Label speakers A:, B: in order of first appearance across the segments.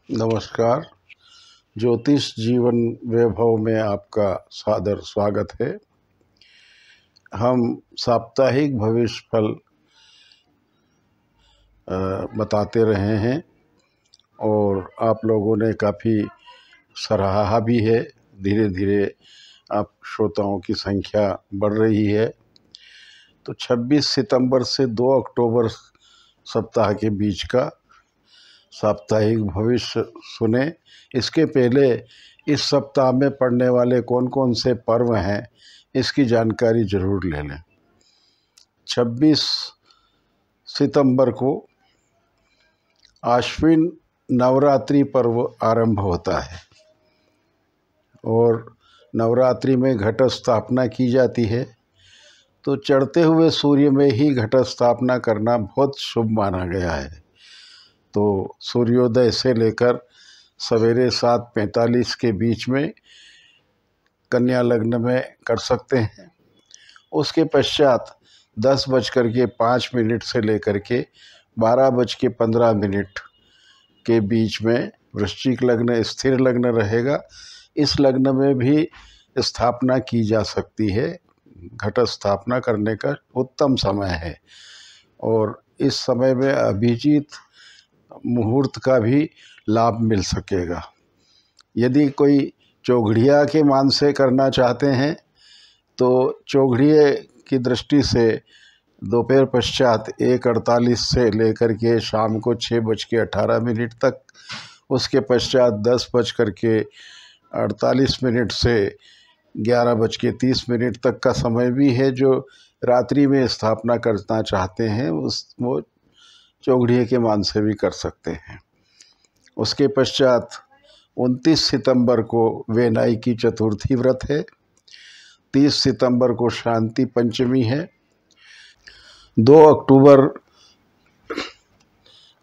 A: नमस्कार। ज्योतिष जीवन वैभव में आपका सादर स्वागत है। हम साप्ताहिक भविष्य फल बताते रहे हैं और आप लोगों ने काफ़ी सराहा भी है। धीरे धीरे आप श्रोताओं की संख्या बढ़ रही है। तो 26 सितंबर से 2 अक्टूबर सप्ताह के बीच का साप्ताहिक भविष्य सुने। इसके पहले इस सप्ताह में पड़ने वाले कौन कौन से पर्व हैं इसकी जानकारी जरूर ले लें। 26 सितंबर को आश्विन नवरात्रि पर्व आरंभ होता है और नवरात्रि में घट स्थापना की जाती है। तो चढ़ते हुए सूर्य में ही घट स्थापना करना बहुत शुभ माना गया है। तो सूर्योदय से लेकर सवेरे 7:45 के बीच में कन्या लग्न में कर सकते हैं। उसके पश्चात 10:05 से लेकर के 12:15 के बीच में वृश्चिक लग्न स्थिर लग्न रहेगा। इस लग्न में भी स्थापना की जा सकती है। घट स्थापना करने का उत्तम समय है और इस समय में अभिजीत मुहूर्त का भी लाभ मिल सकेगा। यदि कोई चौघड़िया के मान से करना चाहते हैं तो चौघड़िए की दृष्टि से दोपहर पश्चात 1:48 से लेकर के शाम को 6:18 तक, उसके पश्चात 10:48 से 11:30 तक का समय भी है। जो रात्रि में स्थापना करना चाहते हैं वो चौघड़िए के मान से भी कर सकते हैं। उसके पश्चात 29 सितंबर को वेनाई की चतुर्थी व्रत है। 30 सितंबर को शांति पंचमी है। 2 अक्टूबर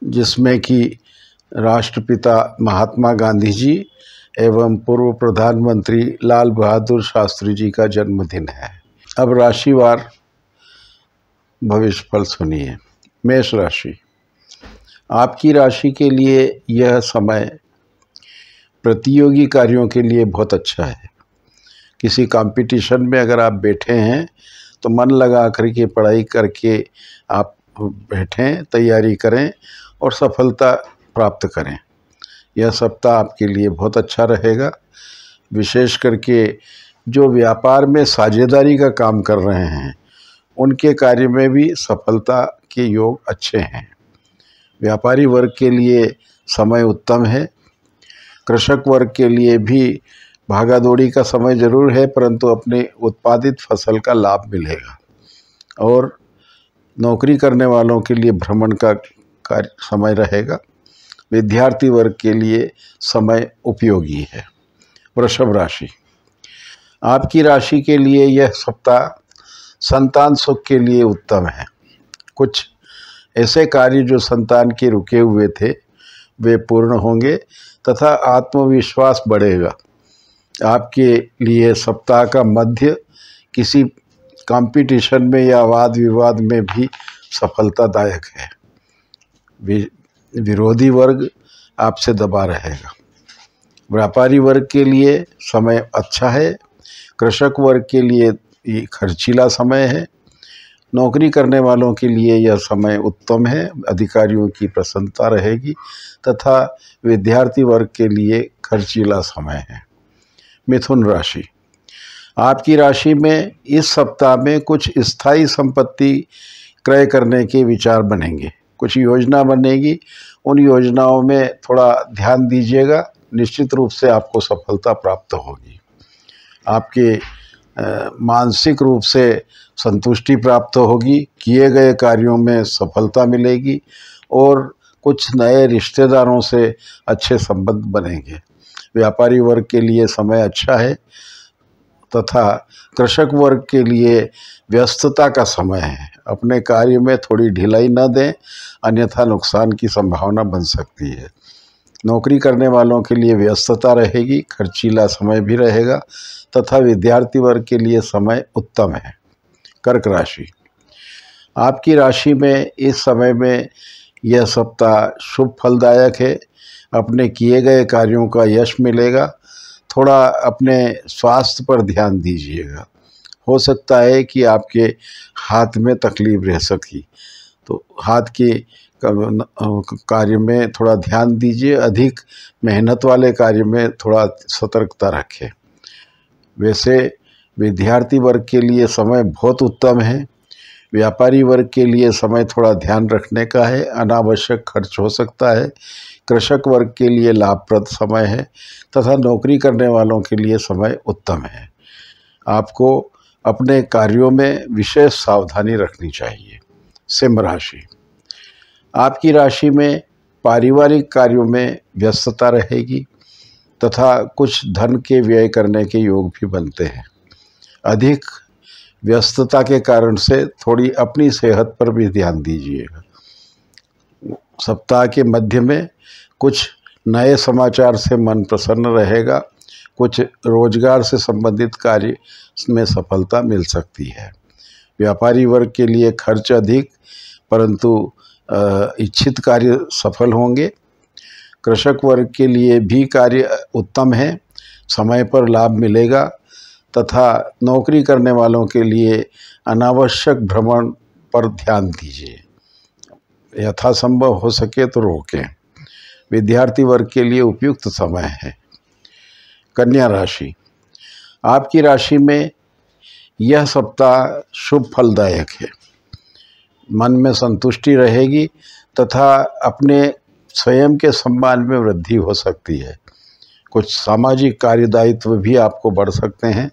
A: जिसमें कि राष्ट्रपिता महात्मा गांधी जी एवं पूर्व प्रधानमंत्री लाल बहादुर शास्त्री जी का जन्मदिन है। अब राशिवार भविष्य फल सुनिए। मेष राशि, आपकी राशि के लिए यह समय प्रतियोगी कार्यों के लिए बहुत अच्छा है। किसी कंपटीशन में अगर आप बैठे हैं तो मन लगा करके पढ़ाई करके आप बैठें, तैयारी करें और सफलता प्राप्त करें। यह सप्ताह आपके लिए बहुत अच्छा रहेगा। विशेष करके जो व्यापार में साझेदारी का काम कर रहे हैं उनके कार्य में भी सफलता के योग अच्छे हैं। व्यापारी वर्ग के लिए समय उत्तम है। कृषक वर्ग के लिए भी भागादौड़ी का समय जरूर है, परंतु अपने उत्पादित फसल का लाभ मिलेगा। और नौकरी करने वालों के लिए भ्रमण का कार्य समय रहेगा। विद्यार्थी वर्ग के लिए समय उपयोगी है। वृषभ राशि, आपकी राशि के लिए यह सप्ताह संतान सुख के लिए उत्तम है। कुछ ऐसे कार्य जो संतान के रुके हुए थे वे पूर्ण होंगे तथा आत्मविश्वास बढ़ेगा। आपके लिए सप्ताह का मध्य किसी कंपटीशन में या वाद विवाद में भी सफलतादायक है। विरोधी वर्ग आपसे दबा रहेगा। व्यापारी वर्ग के लिए समय अच्छा है। कृषक वर्ग के लिए ये खर्चीला समय है। नौकरी करने वालों के लिए यह समय उत्तम है। अधिकारियों की प्रसन्नता रहेगी तथा विद्यार्थी वर्ग के लिए खर्चीला समय है। मिथुन राशि, आपकी राशि में इस सप्ताह में कुछ स्थायी संपत्ति क्रय करने के विचार बनेंगे। कुछ योजना बनेगी, उन योजनाओं में थोड़ा ध्यान दीजिएगा। निश्चित रूप से आपको सफलता प्राप्त होगी। आपके मानसिक रूप से संतुष्टि प्राप्त होगी। किए गए कार्यों में सफलता मिलेगी और कुछ नए रिश्तेदारों से अच्छे संबंध बनेंगे। व्यापारी वर्ग के लिए समय अच्छा है तथा कृषक वर्ग के लिए व्यस्तता का समय है। अपने कार्य में थोड़ी ढिलाई न दें, अन्यथा नुकसान की संभावना बन सकती है। नौकरी करने वालों के लिए व्यस्तता रहेगी, खर्चीला समय भी रहेगा तथा विद्यार्थी वर्ग के लिए समय उत्तम है। कर्क राशि, आपकी राशि में इस समय में यह सप्ताह शुभ फलदायक है। अपने किए गए कार्यों का यश मिलेगा। थोड़ा अपने स्वास्थ्य पर ध्यान दीजिएगा। हो सकता है कि आपके हाथ में तकलीफ रह सकी, तो हाथ के कार्य में थोड़ा ध्यान दीजिए। अधिक मेहनत वाले कार्य में थोड़ा सतर्कता रखें। वैसे विद्यार्थी वर्ग के लिए समय बहुत उत्तम है। व्यापारी वर्ग के लिए समय थोड़ा ध्यान रखने का है, अनावश्यक खर्च हो सकता है। कृषक वर्ग के लिए लाभप्रद समय है तथा नौकरी करने वालों के लिए समय उत्तम है। आपको अपने कार्यों में विशेष सावधानी रखनी चाहिए। सिंह राशि, आपकी राशि में पारिवारिक कार्यों में व्यस्तता रहेगी तथा कुछ धन के व्यय करने के योग भी बनते हैं। अधिक व्यस्तता के कारण से थोड़ी अपनी सेहत पर भी ध्यान दीजिएगा। सप्ताह के मध्य में कुछ नए समाचार से मन प्रसन्न रहेगा। कुछ रोजगार से संबंधित कार्य में सफलता मिल सकती है। व्यापारी वर्ग के लिए खर्च अधिक, परंतु इच्छित कार्य सफल होंगे। कृषक वर्ग के लिए भी कार्य उत्तम है, समय पर लाभ मिलेगा तथा नौकरी करने वालों के लिए अनावश्यक भ्रमण पर ध्यान दीजिए। यथासंभव हो सके तो रोकें। विद्यार्थी वर्ग के लिए उपयुक्त समय है। कन्या राशि, आपकी राशि में यह सप्ताह शुभ फलदायक है। मन में संतुष्टि रहेगी तथा अपने स्वयं के सम्मान में वृद्धि हो सकती है। कुछ सामाजिक कार्यदायित्व भी आपको बढ़ सकते हैं,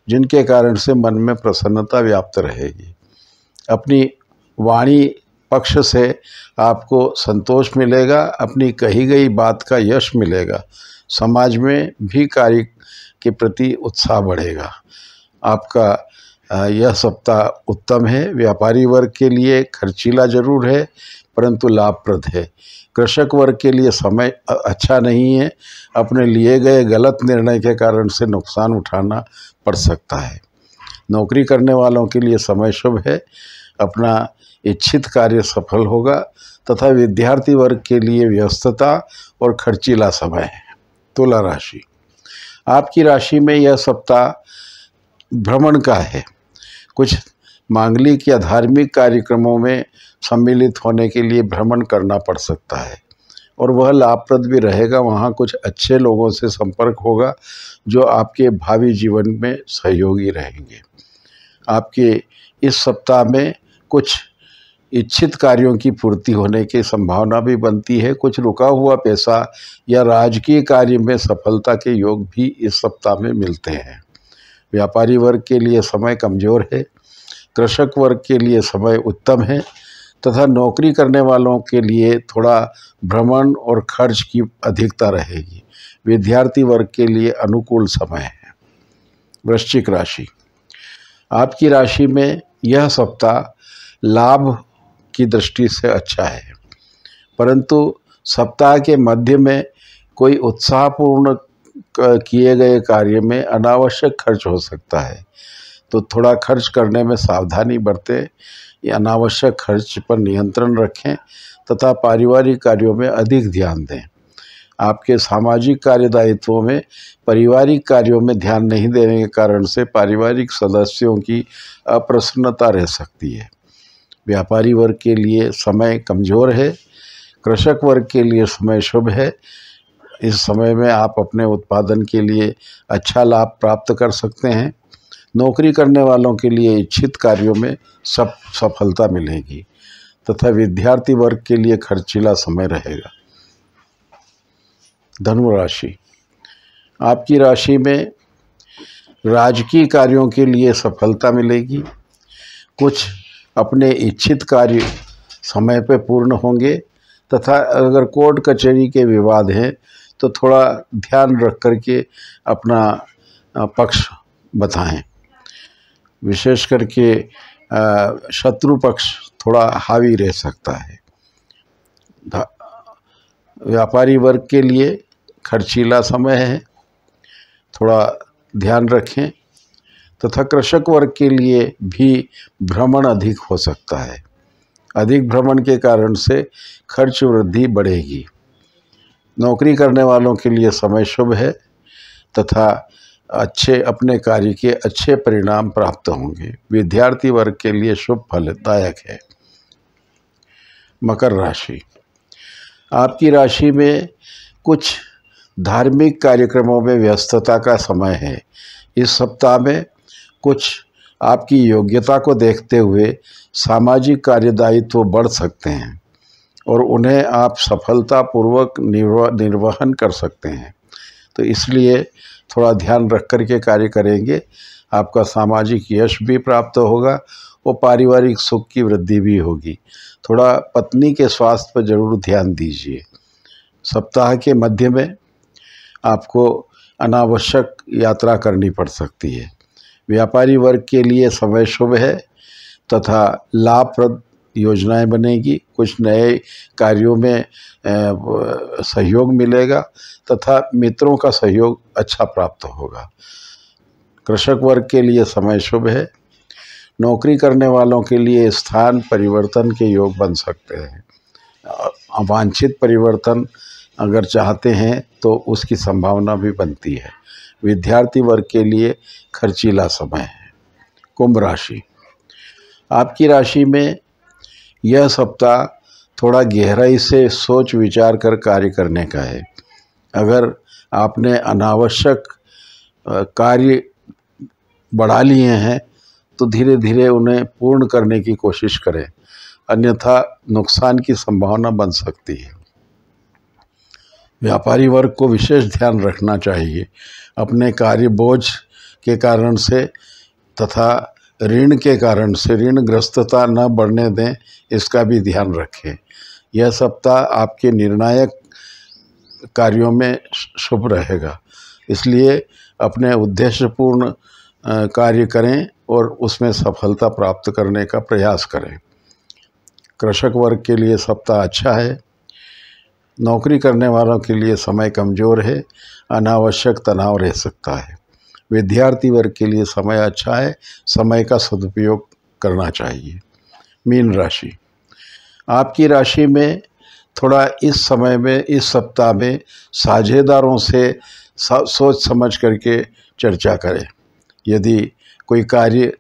A: जिनके कारण से मन में प्रसन्नता व्याप्त रहेगी। अपनी वाणी पक्ष से आपको संतोष मिलेगा, अपनी कही गई बात का यश मिलेगा। समाज में भी कार्य के प्रति उत्साह बढ़ेगा। आपका यह सप्ताह उत्तम है। व्यापारी वर्ग के लिए खर्चीला जरूर है, परंतु लाभप्रद है। कृषक वर्ग के लिए समय अच्छा नहीं है। अपने लिए गए गलत निर्णय के कारण से नुकसान उठाना पड़ सकता है। नौकरी करने वालों के लिए समय शुभ है। अपना इच्छित कार्य सफल होगा तथा विद्यार्थी वर्ग के लिए व्यस्तता और खर्चीला समय है। तुला राशि, आपकी राशि में यह सप्ताह भ्रमण का है। कुछ मांगलिक या धार्मिक कार्यक्रमों में सम्मिलित होने के लिए भ्रमण करना पड़ सकता है और वह लाभप्रद भी रहेगा। वहाँ कुछ अच्छे लोगों से संपर्क होगा जो आपके भावी जीवन में सहयोगी रहेंगे। आपके इस सप्ताह में कुछ इच्छित कार्यों की पूर्ति होने की संभावना भी बनती है। कुछ रुका हुआ पैसा या राजकीय कार्य में सफलता के योग भी इस सप्ताह में मिलते हैं। व्यापारी वर्ग के लिए समय कमज़ोर है। कृषक वर्ग के लिए समय उत्तम है तथा नौकरी करने वालों के लिए थोड़ा भ्रमण और खर्च की अधिकता रहेगी। विद्यार्थी वर्ग के लिए अनुकूल समय है। वृश्चिक राशि, आपकी राशि में यह सप्ताह लाभ की दृष्टि से अच्छा है, परंतु सप्ताह के मध्य में कोई उत्साहपूर्ण किए गए कार्य में अनावश्यक खर्च हो सकता है, तो थोड़ा खर्च करने में सावधानी बरतें। या अनावश्यक खर्च पर नियंत्रण रखें तथा पारिवारिक कार्यों में अधिक ध्यान दें। आपके सामाजिक कार्यदायित्वों में पारिवारिक कार्यों में ध्यान नहीं देने के कारण से पारिवारिक सदस्यों की अप्रसन्नता रह सकती है। व्यापारी वर्ग के लिए समय कमज़ोर है। कृषक वर्ग के लिए समय शुभ है। इस समय में आप अपने उत्पादन के लिए अच्छा लाभ प्राप्त कर सकते हैं। नौकरी करने वालों के लिए इच्छित कार्यों में सफलता मिलेगी तथा विद्यार्थी वर्ग के लिए खर्चीला समय रहेगा। धनु राशि, आपकी राशि में राजकीय कार्यों के लिए सफलता मिलेगी। कुछ अपने इच्छित कार्य समय पर पूर्ण होंगे तथा अगर कोर्ट कचहरी के विवाद हैं तो थोड़ा ध्यान रख करके अपना पक्ष बताएं। विशेष करके शत्रु पक्ष थोड़ा हावी रह सकता है। व्यापारी वर्ग के लिए खर्चीला समय है, थोड़ा ध्यान रखें तथा कृषक वर्ग के लिए भी भ्रमण अधिक हो सकता है। अधिक भ्रमण के कारण से खर्च वृद्धि बढ़ेगी। नौकरी करने वालों के लिए समय शुभ है तथा अपने कार्य के अच्छे परिणाम प्राप्त होंगे। विद्यार्थी वर्ग के लिए शुभ फलदायक है। मकर राशि, आपकी राशि में कुछ धार्मिक कार्यक्रमों में व्यस्तता का समय है। इस सप्ताह में कुछ आपकी योग्यता को देखते हुए सामाजिक कार्यदायित्व बढ़ सकते हैं और उन्हें आप सफलतापूर्वक निर्वहन कर सकते हैं। तो इसलिए थोड़ा ध्यान रख कर के कार्य करेंगे, आपका सामाजिक यश भी प्राप्त होगा और पारिवारिक सुख की वृद्धि भी होगी। थोड़ा पत्नी के स्वास्थ्य पर जरूर ध्यान दीजिए। सप्ताह के मध्य में आपको अनावश्यक यात्रा करनी पड़ सकती है। व्यापारी वर्ग के लिए समय शुभ है तथा लाभप्रद योजनाएं बनेगी। कुछ नए कार्यों में सहयोग मिलेगा तथा मित्रों का सहयोग अच्छा प्राप्त होगा। कृषक वर्ग के लिए समय शुभ है। नौकरी करने वालों के लिए स्थान परिवर्तन के योग बन सकते हैं। अवांछित परिवर्तन अगर चाहते हैं तो उसकी संभावना भी बनती है। विद्यार्थी वर्ग के लिए खर्चीला समय है। कुंभ राशि, आपकी राशि में यह सप्ताह थोड़ा गहराई से सोच विचार कर कार्य करने का है। अगर आपने अनावश्यक कार्य बढ़ा लिए हैं तो धीरे धीरे उन्हें पूर्ण करने की कोशिश करें, अन्यथा नुकसान की संभावना बन सकती है। व्यापारी वर्ग को विशेष ध्यान रखना चाहिए। अपने कार्य बोझ के कारण से तथा ऋण के कारण से ऋणग्रस्तता न बढ़ने दें, इसका भी ध्यान रखें। यह सप्ताह आपके निर्णायक कार्यों में शुभ रहेगा, इसलिए अपने उद्देश्यपूर्ण कार्य करें और उसमें सफलता प्राप्त करने का प्रयास करें। कृषक वर्ग के लिए सप्ताह अच्छा है। नौकरी करने वालों के लिए समय कमज़ोर है, अनावश्यक तनाव रह सकता है। विद्यार्थी वर्ग के लिए समय अच्छा है, समय का सदुपयोग करना चाहिए। मीन राशि, आपकी राशि में थोड़ा इस समय में, इस सप्ताह में साझेदारों से सोच समझ करके चर्चा करें। यदि कोई कार्य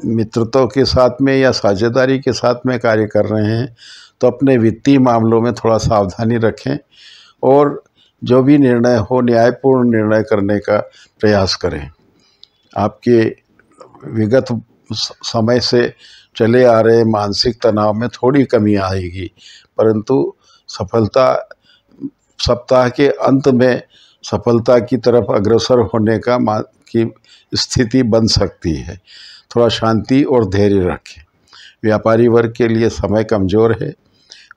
A: मित्रता के साथ में या साझेदारी के साथ में कार्य कर रहे हैं तो अपने वित्तीय मामलों में थोड़ा सावधानी रखें और जो भी निर्णय हो न्यायपूर्ण निर्णय करने का प्रयास करें। आपके विगत समय से चले आ रहे मानसिक तनाव में थोड़ी कमी आएगी, परंतु सप्ताह के अंत में सफलता की तरफ अग्रसर होने की स्थिति बन सकती है। थोड़ा शांति और धैर्य रखें। व्यापारी वर्ग के लिए समय कमज़ोर है।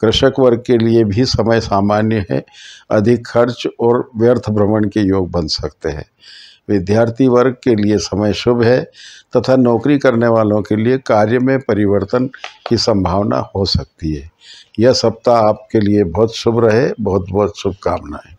A: कृषक वर्ग के लिए भी समय सामान्य है। अधिक खर्च और व्यर्थ भ्रमण के योग बन सकते हैं। विद्यार्थी वर्ग के लिए समय शुभ है तथा नौकरी करने वालों के लिए कार्य में परिवर्तन की संभावना हो सकती है। यह सप्ताह आपके लिए बहुत शुभ रहे। बहुत बहुत शुभकामनाएं।